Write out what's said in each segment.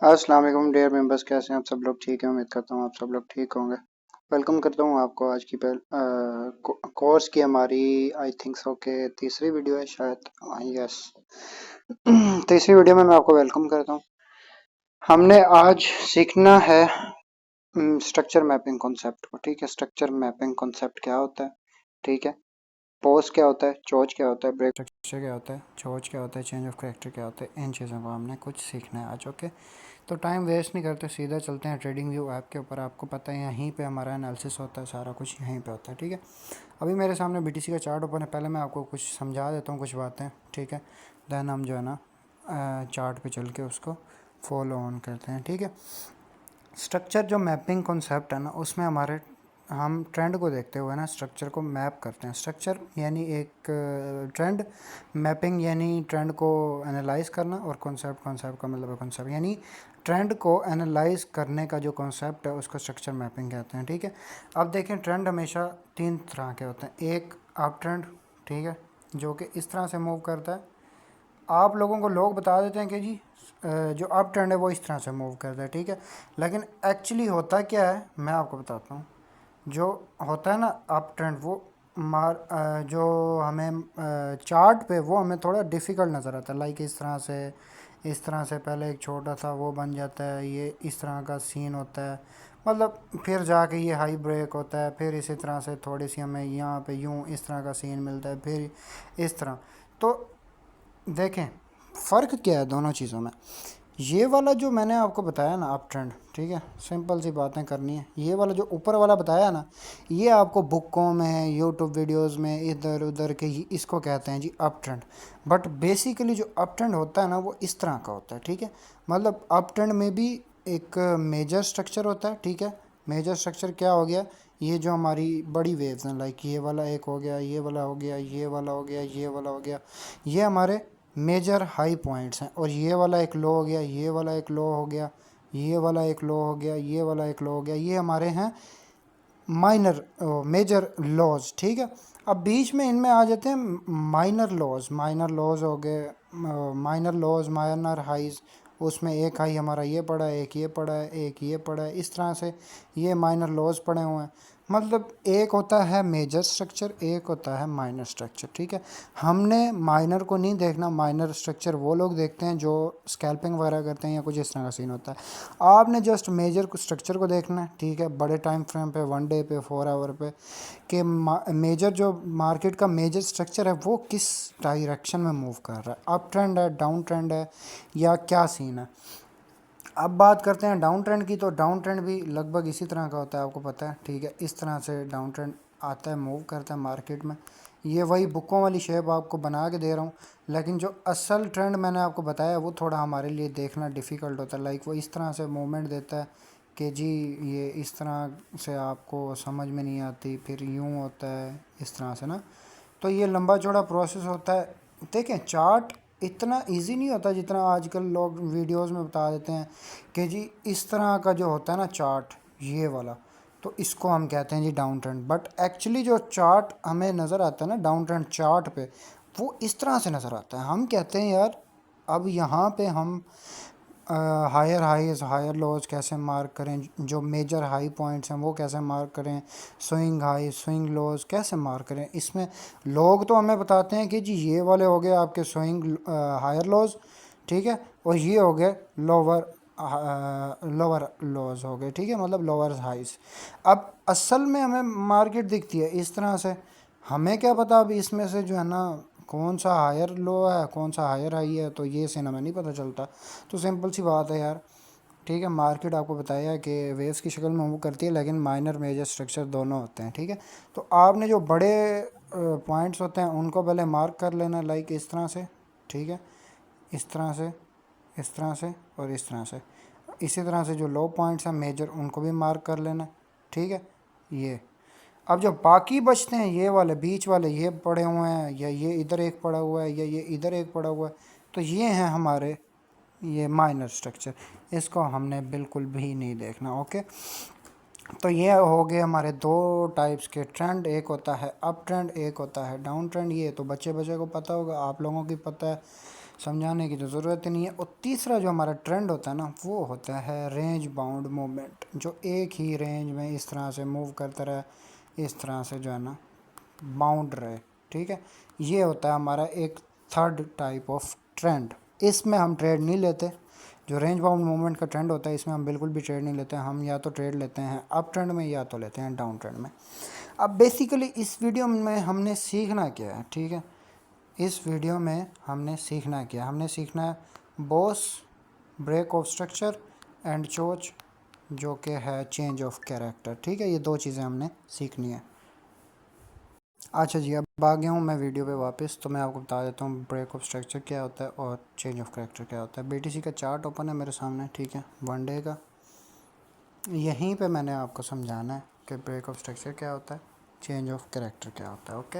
अस्सलाम वालेकुम dear members, कैसे हैं आप सब लोग? ठीक है, उम्मीद करता हूँ आप सब लोग ठीक होंगे। वेलकम करता हूँ आपको आज की कोर्स की हमारी आई थिंक सो के तीसरी वीडियो है शायद। यस। तीसरी वीडियो में मैं आपको वेलकम करता हूँ। हमने आज सीखना है स्ट्रक्चर मैपिंग कॉन्सेप्ट को। ठीक है, स्ट्रक्चर मैपिंग कॉन्सेप्ट क्या होता है? ठीक है, पोज क्या होता है, चोज क्या होता है, ब्रेक स्ट्रक्चर क्या होता है, चोज क्या होता है, चेंज ऑफ कैरेक्टर क्या होता है, इन चीज़ों को हमने कुछ सीखना है आज। ओके, तो टाइम वेस्ट नहीं करते, सीधा चलते हैं ट्रेडिंग व्यू ऐप के ऊपर। आपको पता है यहीं पे हमारा एनालिसिस होता है, सारा कुछ यहीं पे होता है। ठीक है, अभी मेरे सामने बीटीसी का चार्ट ओपन है। पहले मैं आपको कुछ समझा देता हूँ कुछ बातें। ठीक है, देन हम जो है ना चार्ट पे चल के उसको फॉलो ऑन करते हैं। ठीक है, स्ट्रक्चर जो मैपिंग कॉन्सेप्ट है ना, उसमें हमारे हम ट्रेंड को देखते हुए ना स्ट्रक्चर को मैप करते हैं। स्ट्रक्चर यानी एक ट्रेंड, मैपिंग यानी ट्रेंड को एनालाइज करना, और कॉन्सेप्ट कॉन्सेप्ट का मतलब है कॉन्सेप्ट यानी ट्रेंड को एनालाइज करने का जो कॉन्सेप्ट है उसको स्ट्रक्चर मैपिंग कहते हैं। ठीक है, अब देखें ट्रेंड हमेशा तीन तरह के होते हैं। एक अप ट्रेंड, ठीक है, जो कि इस तरह से मूव करता है। आप लोगों को लोग बता देते हैं कि जी जो अप ट्रेंड है वो इस तरह से मूव करता है। ठीक है, लेकिन एक्चुअली होता क्या है मैं आपको बताता हूँ। जो होता है ना अप ट्रेंड, वो जो हमें चार्ट पे वो हमें थोड़ा डिफ़िकल्ट नज़र आता है। लाइक इस तरह से पहले एक छोटा सा वो बन जाता है, ये इस तरह का सीन होता है। मतलब फिर जाके ये हाई ब्रेक होता है, फिर इसी तरह से थोड़ी सी हमें यहाँ पे यूँ इस तरह का सीन मिलता है, फिर इस तरह। तो देखें फ़र्क क्या है दोनों चीज़ों में। ये वाला जो मैंने आपको बताया ना अप ट्रेंड, ठीक है, सिंपल सी बातें करनी है। ये वाला जो ऊपर वाला बताया ना, ये आपको बुकों में, यूट्यूब वीडियोस में, इधर उधर के इसको कहते हैं जी अप ट्रेंड। बट बेसिकली जो अप ट्रेंड होता है ना वो इस तरह का होता है। ठीक है, मतलब अप ट्रेंड में भी एक मेजर स्ट्रक्चर होता है। ठीक है, मेजर स्ट्रक्चर क्या हो गया? ये जो हमारी बड़ी वेव्स हैं, लाइक ये वाला एक हो गया, ये वाला हो गया, ये वाला हो गया, ये वाला हो गया, ये हमारे मेजर हाई पॉइंट्स हैं। और ये वाला एक लो हो गया, ये वाला एक लो हो गया, ये वाला एक लो हो गया, ये वाला एक लो हो गया, ये हमारे हैं माइनर मेजर लॉज। ठीक है, अब बीच में इनमें आ जाते हैं माइनर लॉज। माइनर लॉज हो गए, माइनर लॉज, माइनर हाइज। उसमें एक हाई हमारा ये पड़ा है, एक ये पड़ा है, एक ये पड़ा है, इस तरह से ये माइनर लॉज पड़े हुए हैं। मतलब एक होता है मेजर स्ट्रक्चर, एक होता है माइनर स्ट्रक्चर। ठीक है, हमने माइनर को नहीं देखना। माइनर स्ट्रक्चर वो लोग देखते हैं जो स्कैल्पिंग वगैरह करते हैं या कुछ इस तरह का सीन होता है। आपने जस्ट मेजर स्ट्रक्चर को देखना है। ठीक है, बड़े टाइम फ्रेम पे, वन डे पे, 4 आवर पे, कि मेजर जो मार्केट का मेजर स्ट्रक्चर है वो किस डायरेक्शन में मूव कर रहा है, अप ट्रेंड है, डाउन ट्रेंड है, या क्या सीन है। अब बात करते हैं डाउन ट्रेंड की। तो डाउन ट्रेंड भी लगभग इसी तरह का होता है, आपको पता है। ठीक है, इस तरह से डाउन ट्रेंड आता है, मूव करता है मार्केट में। ये वही बुकों वाली शेप आपको बना के दे रहा हूँ, लेकिन जो असल ट्रेंड मैंने आपको बताया वो थोड़ा हमारे लिए देखना डिफ़िकल्ट होता है। लाइक वो इस तरह से मूवमेंट देता है कि जी ये इस तरह से आपको समझ में नहीं आती, फिर यूँ होता है इस तरह से ना। तो ये लंबा चौड़ा प्रोसेस होता है। देखें चार्ट इतना इजी नहीं होता जितना आजकल लोग वीडियोस में बता देते हैं कि जी इस तरह का जो होता है ना चार्ट, ये वाला, तो इसको हम कहते हैं जी डाउन ट्रेंड। बट एक्चुअली जो चार्ट हमें नज़र आता है ना डाउन ट्रेंड चार्ट पे, वो इस तरह से नज़र आता है। हम कहते हैं यार अब यहाँ पे हम हायर हाईज हायर लोज कैसे मार्क करें, जो मेजर हाई पॉइंट्स हैं वो कैसे मार्क करें, स्विंग हाई स्विंग लोज कैसे मार्क करें। इसमें लोग तो हमें बताते हैं कि जी ये वाले हो गए आपके स्विंग हायर लोज, ठीक है, और ये हो गए लोअर लोअर लोज हो गए। ठीक है, मतलब लोअर हाइज। अब असल में हमें मार्केट दिखती है इस तरह से। हमें क्या पता अब इसमें से जो है ना कौन सा हायर लो है, कौन सा हायर हाई है, तो ये से हमें नहीं पता चलता। तो सिंपल सी बात है यार। ठीक है, मार्केट आपको बताया कि वेव्स की शक्ल में मूव करती है, लेकिन माइनर मेजर स्ट्रक्चर दोनों होते हैं। ठीक है, तो आपने जो बड़े पॉइंट्स होते हैं उनको पहले मार्क कर लेना, लाइक इस तरह से। ठीक है, इस तरह से, इस तरह से, और इस तरह से। इसी तरह से जो लो पॉइंट्स हैं मेजर, उनको भी मार्क कर लेना। ठीक है, ये अब जो बाकी बचते हैं ये वाले बीच वाले, ये पड़े हुए हैं, या ये इधर एक पड़ा हुआ है, या ये इधर एक पड़ा हुआ है, तो ये हैं हमारे ये माइनर स्ट्रक्चर। इसको हमने बिल्कुल भी नहीं देखना। ओके, तो ये हो गए हमारे दो टाइप्स के ट्रेंड, एक होता है अप ट्रेंड, एक होता है डाउन ट्रेंड। ये तो बच्चे बच्चे को पता होगा, आप लोगों की पता है, समझाने की तो ज़रूरत ही नहीं है। और तीसरा जो हमारा ट्रेंड होता है ना, वो होता है रेंज बाउंड मूवमेंट, जो एक ही रेंज में इस तरह से मूव करता रहे, इस तरह से जो है ना बाउंड रहे। ठीक है, ये होता है हमारा एक थर्ड टाइप ऑफ ट्रेंड। इसमें हम ट्रेड नहीं लेते। जो रेंज बाउंड मूवमेंट का ट्रेंड होता है, इसमें हम बिल्कुल भी ट्रेड नहीं लेते। हम या तो ट्रेड लेते हैं अप ट्रेंड में या तो लेते हैं डाउन ट्रेंड में। अब बेसिकली इस वीडियो में हमने सीखना क्या है, ठीक है, इस वीडियो में हमने सीखना क्या, हमने सीखना है boss, break of structure and चोच, जो कि है चेंज ऑफ कैरेक्टर। ठीक है, ये दो चीज़ें हमने सीखनी है। अच्छा जी, अब आ गया हूँ मैं वीडियो पे वापस। तो मैं आपको बता देता हूँ ब्रेक ऑफ स्ट्रक्चर क्या होता है और चेंज ऑफ कैरेक्टर क्या होता है। बीटीसी का चार्ट ओपन है मेरे सामने, ठीक है, 1 डे का। यहीं पे मैंने आपको समझाना है कि ब्रेक ऑफ स्ट्रक्चर क्या होता है, चेंज ऑफ कैरेक्टर क्या होता है। ओके,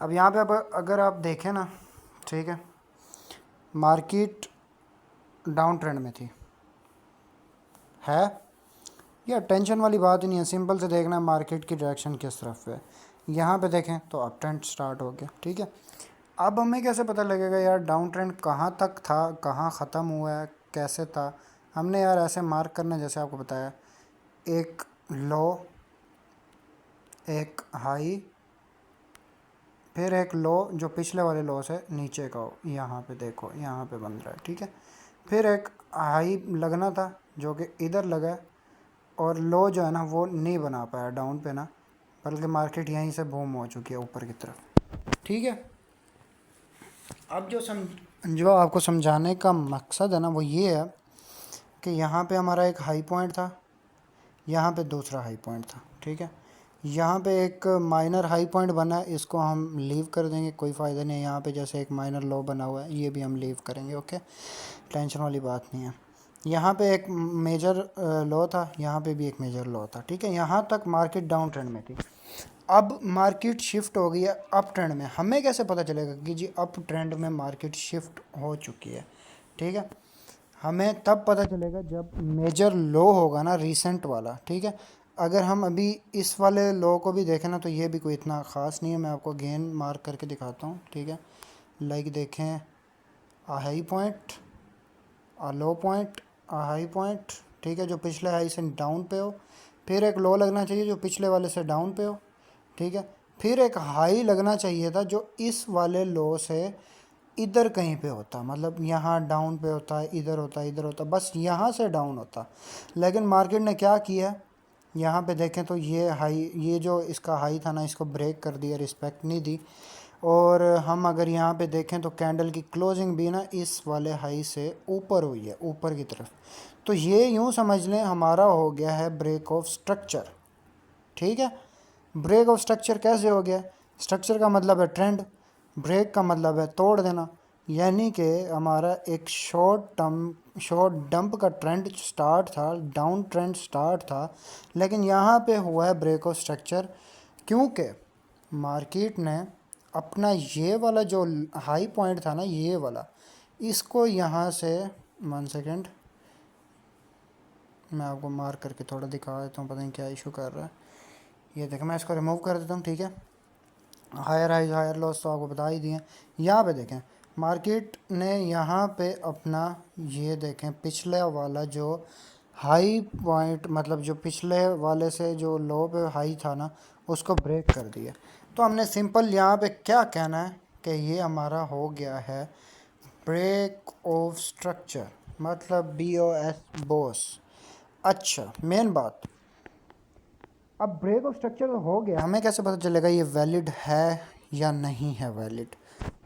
अब यहाँ पे अब अगर आप देखें ना, ठीक है, मार्केट डाउन ट्रेंड में थी, है या टेंशन वाली बात ही नहीं है। सिंपल से देखना है मार्केट की डायरेक्शन किस तरफ है। यहाँ पे देखें तो अप ट्रेंड स्टार्ट हो गया। ठीक है, अब हमें कैसे पता लगेगा यार डाउन ट्रेंड कहाँ तक था, कहाँ ख़त्म हुआ है, कैसे था। हमने यार ऐसे मार्क करना, जैसे आपको बताया, एक लो, एक हाई, फिर एक लो जो पिछले वाले लो से नीचे का हो, यहाँ पे देखो यहाँ पे बन रहा है। ठीक है, फिर एक हाई लगना था जो कि इधर लगा है, और लो जो है ना वो नहीं बना पाया डाउन पे ना, बल्कि मार्केट यहीं से बूम हो चुकी है ऊपर की तरफ। ठीक है, अब जो आपको समझाने का मकसद है ना, वो ये है कि यहाँ पे हमारा एक हाई पॉइंट था, यहाँ पे दूसरा हाई पॉइंट था। ठीक है, यहाँ पे एक माइनर हाई पॉइंट बना है, इसको हम लीव कर देंगे, कोई फ़ायदा नहीं है। यहाँ पे जैसे एक माइनर लो बना हुआ है, ये भी हम लीव करेंगे। ओके, टेंशन वाली बात नहीं है। यहाँ पे एक मेजर लो था, यहाँ पे भी एक मेजर लो था। ठीक है, यहाँ तक मार्केट डाउन ट्रेंड में थी। अब मार्केट शिफ्ट हो गई है अप ट्रेंड में। हमें कैसे पता चलेगा कि जी अप ट्रेंड में मार्केट शिफ्ट हो चुकी है? ठीक है, हमें तब पता चलेगा जब मेजर लो होगा ना, रिसेंट वाला। ठीक है, अगर हम अभी इस वाले लो को भी देखें ना, तो ये भी कोई इतना ख़ास नहीं है। मैं आपको अगेन मार्क करके दिखाता हूँ। ठीक है, लाइक देखें, आ हाई पॉइंट, आ लो पॉइंट, आ हाई पॉइंट। ठीक है, जो पिछले हाई से डाउन पे हो, फिर एक लो लगना चाहिए जो पिछले वाले से डाउन पे हो। ठीक है, फिर एक हाई लगना चाहिए था जो इस वाले लो से इधर कहीं पे होता, मतलब यहाँ डाउन पे होता है, इधर होता है, इधर होता, बस यहाँ से डाउन होता। लेकिन मार्केट ने क्या किया, यहाँ पे देखें तो ये हाई, ये जो इसका हाई था ना, इसको ब्रेक कर दिया, रिस्पेक्ट नहीं दी। और हम अगर यहाँ पे देखें तो कैंडल की क्लोजिंग भी ना इस वाले हाई से ऊपर हुई है, ऊपर की तरफ। तो ये यूँ समझ लें हमारा हो गया है ब्रेक ऑफ स्ट्रक्चर। ठीक है, ब्रेक ऑफ स्ट्रक्चर कैसे हो गया? स्ट्रक्चर का मतलब है ट्रेंड, ब्रेक का मतलब है तोड़ देना। यानी कि हमारा एक शॉर्ट डंप का ट्रेंड स्टार्ट था, डाउन ट्रेंड स्टार्ट था, लेकिन यहाँ पे हुआ है ब्रेक ऑफ स्ट्रक्चर, क्योंकि मार्केट ने अपना ये वाला जो हाई पॉइंट था ना, ये वाला, इसको यहाँ से, 1 सेकेंड, मैं आपको मार्क करके थोड़ा दिखा देता हूँ, पता नहीं क्या इशू कर रहा है। ये देखें, मैं इसको रिमूव कर देता हूँ। ठीक है, हायर हाई हायर लॉस तो आपको बता ही दिए। यहाँ पे देखें, मार्केट ने यहाँ पे अपना, ये देखें, पिछले वाला जो हाई पॉइंट, मतलब जो पिछले वाले से जो लो पे हाई था ना, उसको ब्रेक कर दिया। तो हमने सिंपल यहाँ पे क्या कहना है कि ये हमारा हो गया है ब्रेक ऑफ स्ट्रक्चर, मतलब BOS, बॉस। अच्छा, मेन बात, अब ब्रेक ऑफ स्ट्रक्चर हो गया, हमें कैसे पता चलेगा ये वैलिड है या नहीं है वैलिड?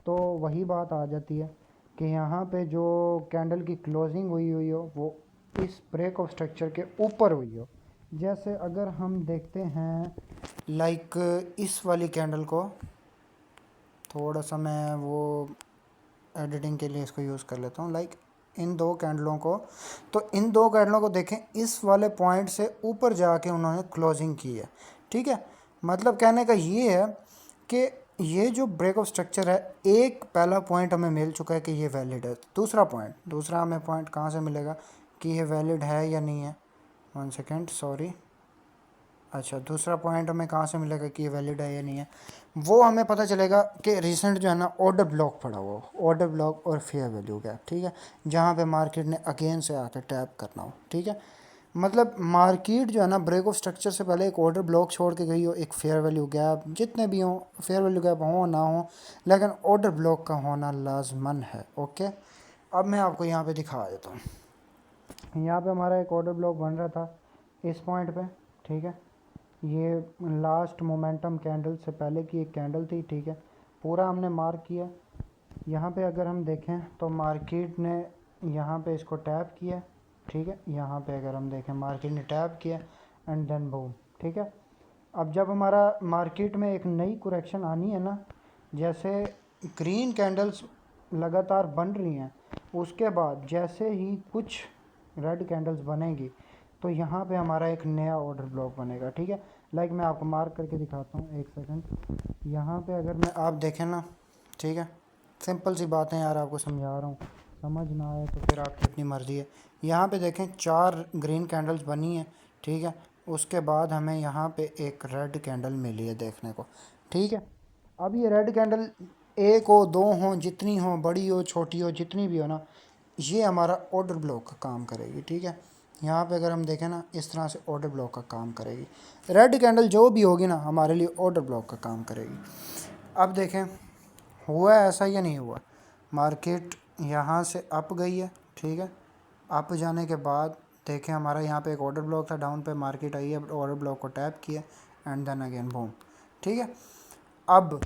तो वही बात आ जाती है कि यहाँ पे जो कैंडल की क्लोजिंग हुई हुई हो वो इस ब्रेक ऑफ स्ट्रक्चर के ऊपर हुई हो। जैसे अगर हम देखते हैं लाइक इस वाली कैंडल को, थोड़ा सा मैं वो एडिटिंग के लिए इसको यूज़ कर लेता हूँ, लाइक इन दो कैंडलों को, तो इन दो कैंडलों को देखें, इस वाले पॉइंट से ऊपर जाके उन्होंने क्लोजिंग की है। ठीक है, मतलब कहने का ये है कि ये जो ब्रेक ऑफ स्ट्रक्चर है, एक पहला पॉइंट हमें मिल चुका है कि ये वैलिड है। दूसरा हमें पॉइंट कहाँ से मिलेगा कि ये वैलिड है या नहीं है? 1 सेकेंड, सॉरी, अच्छा, दूसरा पॉइंट हमें कहाँ से मिलेगा कि ये वैलिड है या नहीं है? वो हमें पता चलेगा कि रिसेंट जो है ना ऑर्डर ब्लॉक पड़ा हुआ हो, ऑर्डर ब्लॉक और फेयर वैल्यू गैप, ठीक है, जहाँ पे मार्केट ने अगेन से आके टैप करना हो, ठीक है। मतलब मार्केट जो है ना ब्रेक ऑफ स्ट्रक्चर से पहले एक ऑर्डर ब्लॉक छोड़ के गई हो, एक फेयर वैल्यू गैप, जितने भी हों फेयर वैल्यू गैप हो ना हो, लेकिन ऑर्डर ब्लॉक का होना लाजमन है। ओके, अब मैं आपको यहाँ पे दिखा देता हूँ। यहाँ पे हमारा एक ऑर्डर ब्लॉक बन रहा था इस पॉइंट पे, ठीक है। ये लास्ट मोमेंटम कैंडल से पहले की एक कैंडल थी, ठीक है। पूरा हमने मार्क किया। यहाँ पे अगर हम देखें तो मार्केट ने यहाँ पे इसको टैप किया, ठीक है। यहाँ पे अगर हम देखें मार्केट ने टैप किया एंड देन बूम, ठीक है। अब जब हमारा मार्केट में एक नई करेक्शन आनी है ना, जैसे ग्रीन कैंडल्स लगातार बन रही हैं, उसके बाद जैसे ही कुछ रेड कैंडल्स बनेंगी तो यहाँ पे हमारा एक नया ऑर्डर ब्लॉक बनेगा, ठीक है। लाइक मैं आपको मार्क करके दिखाता हूँ, एक सेकंड। यहाँ पे अगर मैं आप देखें ना, ठीक है, सिंपल सी बात है यार, आपको समझा रहा हूँ, समझ ना आए तो फिर आपकी अपनी मर्ज़ी है। यहाँ पे देखें 4 ग्रीन कैंडल्स बनी है, ठीक है। उसके बाद हमें यहाँ पे एक रेड कैंडल मिली है देखने को, ठीक है। अब ये रेड कैंडल एक हो, दो हो, जितनी हो, बड़ी हो, छोटी हो, जितनी भी हो ना, ये हमारा ऑर्डर ब्लॉक का काम करेगी, ठीक है। यहाँ पे अगर हम देखें ना, इस तरह से ऑर्डर ब्लॉक का काम करेगी। रेड कैंडल जो भी होगी ना, हमारे लिए ऑर्डर ब्लॉक का काम करेगी। अब देखें हुआ ऐसा या नहीं हुआ। मार्केट यहाँ से अप गई है, ठीक है। अप जाने के बाद देखें हमारा यहाँ पे एक ऑर्डर ब्लॉक था, डाउन पे मार्केट आई है, ऑर्डर ब्लॉक को टैप किया एंड देन अगेन बूम, ठीक है। अब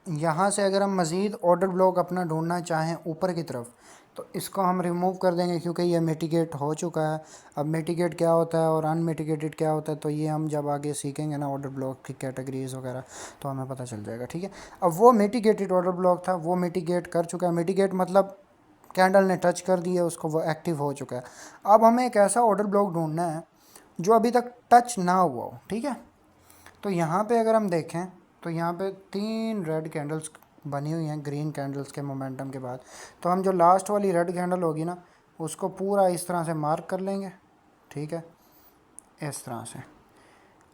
यहाँ से अगर हम मज़ीद ऑर्डर ब्लॉक अपना ढूंढना चाहें ऊपर की तरफ, तो इसको हम रिमूव कर देंगे क्योंकि ये मिटिगेट हो चुका है। अब मिटिगेट क्या होता है और अनमिटिगेटेड क्या होता है, तो ये हम जब आगे सीखेंगे ना ऑर्डर ब्लॉक की कैटेगरीज वगैरह, तो हमें पता चल जाएगा, ठीक है। अब वो मिटिगेटेड ऑर्डर ब्लॉक था, वो मिटिगेट कर चुका है। मिटिगेट मतलब कैंडल ने टच कर दिया उसको, वो एक्टिव हो चुका है। अब हमें एक ऐसा ऑर्डर ब्लॉक ढूंढना है जो अभी तक टच ना हुआ हो, ठीक है। तो यहाँ पे अगर हम देखें तो यहाँ पे 3 रेड कैंडल्स बनी हुई हैं ग्रीन कैंडल्स के मोमेंटम के बाद। तो हम जो लास्ट वाली रेड कैंडल होगी ना, उसको पूरा इस तरह से मार्क कर लेंगे, ठीक है, इस तरह से।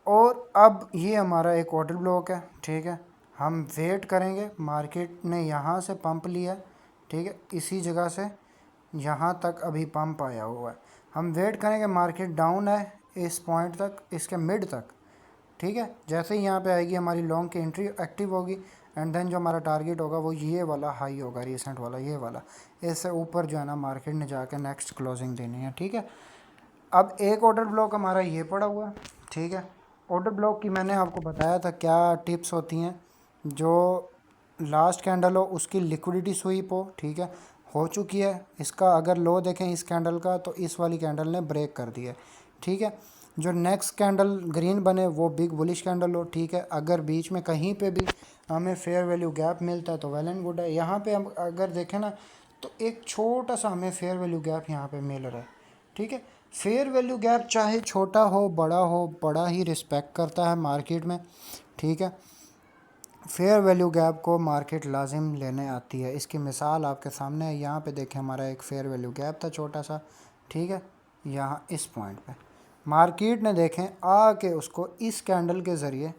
और अब ये हमारा एक ऑर्डर ब्लॉक है, ठीक है। हम वेट करेंगे, मार्केट ने यहाँ से पंप लिया, ठीक है, इसी जगह से यहाँ तक अभी पंप आया हुआ है। हम वेट करेंगे मार्केट डाउन है इस पॉइंट तक, इसके मिड तक, ठीक है। जैसे ही यहाँ पे आएगी हमारी लॉन्ग की एंट्री एक्टिव होगी एंड देन जो हमारा टारगेट होगा वो ये वाला हाई होगा, रिसेंट वाला, ये वाला। इससे ऊपर जो है ना मार्केट ने जाके नेक्स्ट क्लोजिंग देनी है, ठीक है। अब एक ऑर्डर ब्लॉक हमारा ये पड़ा हुआ है, ठीक है। ऑर्डर ब्लॉक की मैंने आपको बताया था क्या टिप्स होती हैं। जो लास्ट कैंडल हो उसकी लिक्विडिटी स्वीप हो, ठीक है, हो चुकी है। इसका अगर लो देखें इस कैंडल का, तो इस वाली कैंडल ने ब्रेक कर दिया है, ठीक है। जो नेक्स्ट कैंडल ग्रीन बने वो बिग बुलिश कैंडल हो, ठीक है। अगर बीच में कहीं पे भी हमें फेयर वैल्यू गैप मिलता है तो वेल एंड गुड है। यहाँ पे हम अगर देखें ना, तो एक छोटा सा हमें फेयर वैल्यू गैप यहाँ पे मिल रहा है, ठीक है। फेयर वैल्यू गैप चाहे छोटा हो, बड़ा ही रिस्पेक्ट करता है मार्केट में, ठीक है। फेयर वैल्यू गैप को मार्केट लाजिम लेने आती है। इसकी मिसाल आपके सामने है। यहाँ पे देखें हमारा एक फेयर वैल्यू गैप था छोटा सा, ठीक है। यहाँ इस पॉइंट पे मार्केट ने देखें आके उसको इस कैंडल के ज़रिए,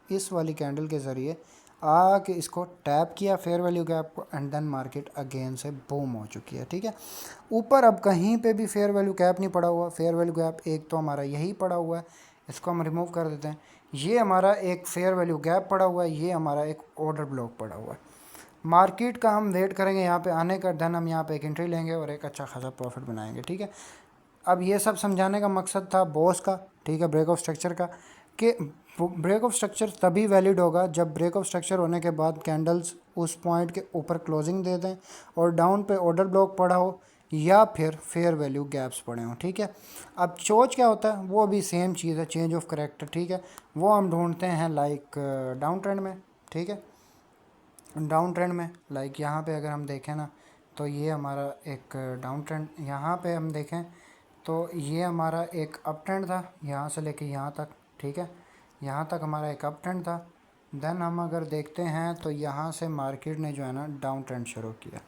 इस वाली कैंडल के ज़रिए आके इसको टैप किया फेयर वैल्यू गैप को एंड देन मार्केट अगेन से बूम हो चुकी है, ठीक है। ऊपर अब कहीं पे भी फेयर वैल्यू गैप नहीं पड़ा हुआ। फेयर वैल्यू गैप एक तो हमारा यही पड़ा हुआ है, इसको हम रिमूव कर देते हैं। ये हमारा एक फेयर वैल्यू गैप पड़ा हुआ है, ये हमारा एक ऑर्डर ब्लॉक पड़ा हुआ है। मार्केट का हम वेट करेंगे यहाँ पे आने का, देन हम यहाँ पे एक एंट्री लेंगे और एक अच्छा खासा प्रॉफिट बनाएंगे, ठीक है। अब ये सब समझाने का मकसद था बॉस का, ठीक है, ब्रेक ऑफ स्ट्रक्चर का, कि ब्रेक ऑफ स्ट्रक्चर तभी वैलिड होगा जब ब्रेक ऑफ स्ट्रक्चर होने के बाद कैंडल्स उस पॉइंट के ऊपर क्लोजिंग दे दें और डाउन पे ऑर्डर ब्लॉक पड़ा हो या फिर फेयर वैल्यू गैप्स पड़े हों, ठीक है। अब चोच क्या होता है, वो भी सेम चीज़ है, चेंज ऑफ करेक्टर, ठीक है। वो हम ढूंढते हैं लाइक डाउन ट्रेंड में, ठीक है। डाउन ट्रेंड में लाइक यहाँ पे अगर हम देखें ना, तो ये हमारा एक डाउन ट्रेंड, यहाँ पे हम देखें तो ये हमारा एक अप ट्रेंड था यहाँ से लेके यहाँ तक, ठीक है। यहाँ तक हमारा एक अप ट्रेंड था। देन हम अगर देखते हैं तो यहाँ से मार्केट ने जो है ना डाउन ट्रेंड शुरू किया।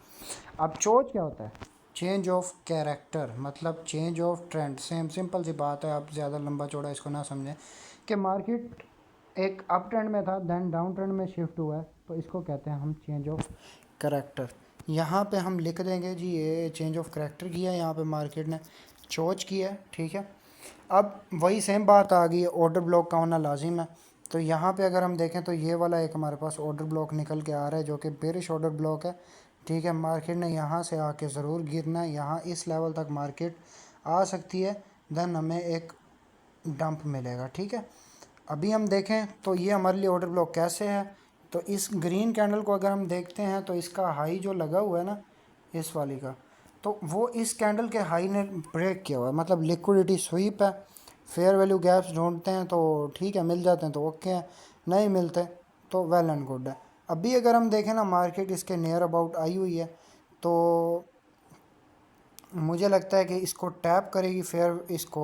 अब चोच क्या होता है, चेंज ऑफ कैरेक्टर मतलब change of trend. Same simple सी बात है, आप ज़्यादा लंबा चौड़ा इसको ना समझें कि मार्केट एक अप ट्रेंड में था देन डाउन ट्रेंड में शिफ्ट हुआ है, तो इसको कहते हैं हम चेंज ऑफ कैरेक्टर। यहाँ पे हम लिख देंगे जी ये चेंज ऑफ कैरेक्टर किया है, यहाँ पे मार्केट ने चोच किया है, ठीक है। अब वही सेम बात आ गई है, ऑर्डर ब्लॉक का होना लाजिम है। तो यहाँ पे अगर हम देखें तो ये वाला एक हमारे पास ऑर्डर ब्लॉक निकल के आ रहा है जो कि बेरिश ऑर्डर ब्लॉक है, ठीक है। मार्केट ने यहाँ से आके ज़रूर गिरना है, यहाँ इस लेवल तक मार्केट आ सकती है, देन हमें एक डंप मिलेगा, ठीक है। अभी हम देखें तो ये हमारे लिए ऑर्डर ब्लॉक कैसे है, तो इस ग्रीन कैंडल को अगर हम देखते हैं तो इसका हाई जो लगा हुआ है ना इस वाली का, तो वो इस कैंडल के हाई ने ब्रेक किया हुआ है, मतलब लिक्विडिटी स्वीप है। फेयर वैल्यू गैप्स ढूंढते हैं तो ठीक है, मिल जाते हैं तो ओके है, नहीं मिलते तो वेल एंड गुड है। अभी अगर हम देखें ना मार्केट इसके नियर अबाउट आई हुई है, तो मुझे लगता है कि इसको टैप करेगी फेयर इसको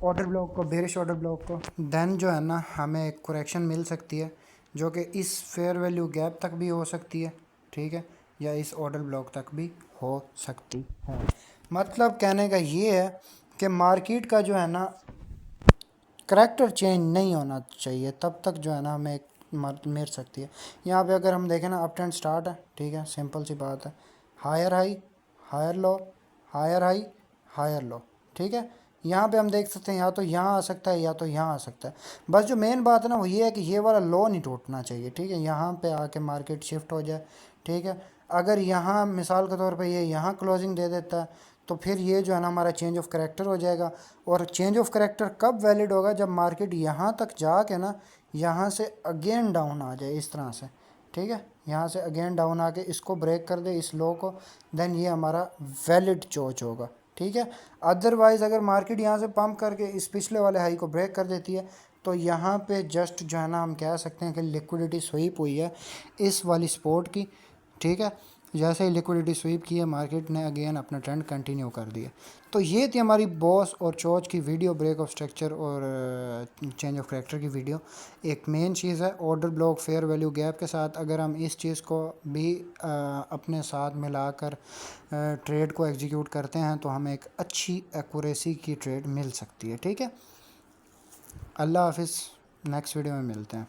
ऑर्डर ब्लॉक को, बेरिश ऑर्डर ब्लॉक को, देन जो है ना हमें एक करेक्शन मिल सकती है जो कि इस फेयर वैल्यू गैप तक भी हो सकती है, ठीक है, या इस ऑर्डर ब्लॉक तक भी हो सकती है। मतलब कहने का ये है कि मार्केट का जो है ना करैक्टर चेंज नहीं होना चाहिए, तब तक जो है ना हमें मिल सकती है। यहाँ पे अगर हम देखें ना अप ट्रेंड स्टार्ट है, ठीक है, सिंपल सी बात है, higher high higher low, higher high higher low, ठीक है। यहाँ पे हम देख सकते हैं या तो यहाँ आ सकता है या तो यहाँ आ सकता है। बस जो मेन बात है ना वो ये है कि ये वाला लो नहीं टूटना चाहिए, ठीक है, यहाँ पे आके मार्केट शिफ्ट हो जाए, ठीक है। अगर यहाँ मिसाल के तौर पे ये यहाँ क्लोजिंग दे देता है तो फिर ये जो है ना हमारा चेंज ऑफ करैक्टर हो जाएगा। और चेंज ऑफ करैक्टर कब वैलिड होगा, जब मार्केट यहाँ तक जाके ना यहाँ से अगेन डाउन आ जाए इस तरह से, ठीक है, यहाँ से अगेन डाउन आके इसको ब्रेक कर दे इस लो को, देन ये हमारा वैलिड चोच होगा, ठीक है। अदरवाइज़ अगर मार्केट यहाँ से पंप करके इस पिछले वाले हाई को ब्रेक कर देती है तो यहाँ पे जस्ट जो है ना हम कह सकते हैं कि लिक्विडिटी स्वीप हुई है इस वाली सपोर्ट की, ठीक है। जैसे ही लिक्विडिटी स्वीप की है मार्केट ने अगेन अपना ट्रेंड कंटिन्यू कर दिया। तो ये थी हमारी बॉस और चोच की वीडियो, ब्रेक ऑफ स्ट्रक्चर और चेंज ऑफ करैक्टर की वीडियो। एक मेन चीज़ है order block fair value gap के साथ, अगर हम इस चीज़ को भी अपने साथ मिलाकर ट्रेड को एग्जीक्यूट करते हैं तो हमें एक अच्छी एक्यूरेसी की ट्रेड मिल सकती है, ठीक है। अल्लाह हाफिज़, नेक्स्ट वीडियो में मिलते हैं।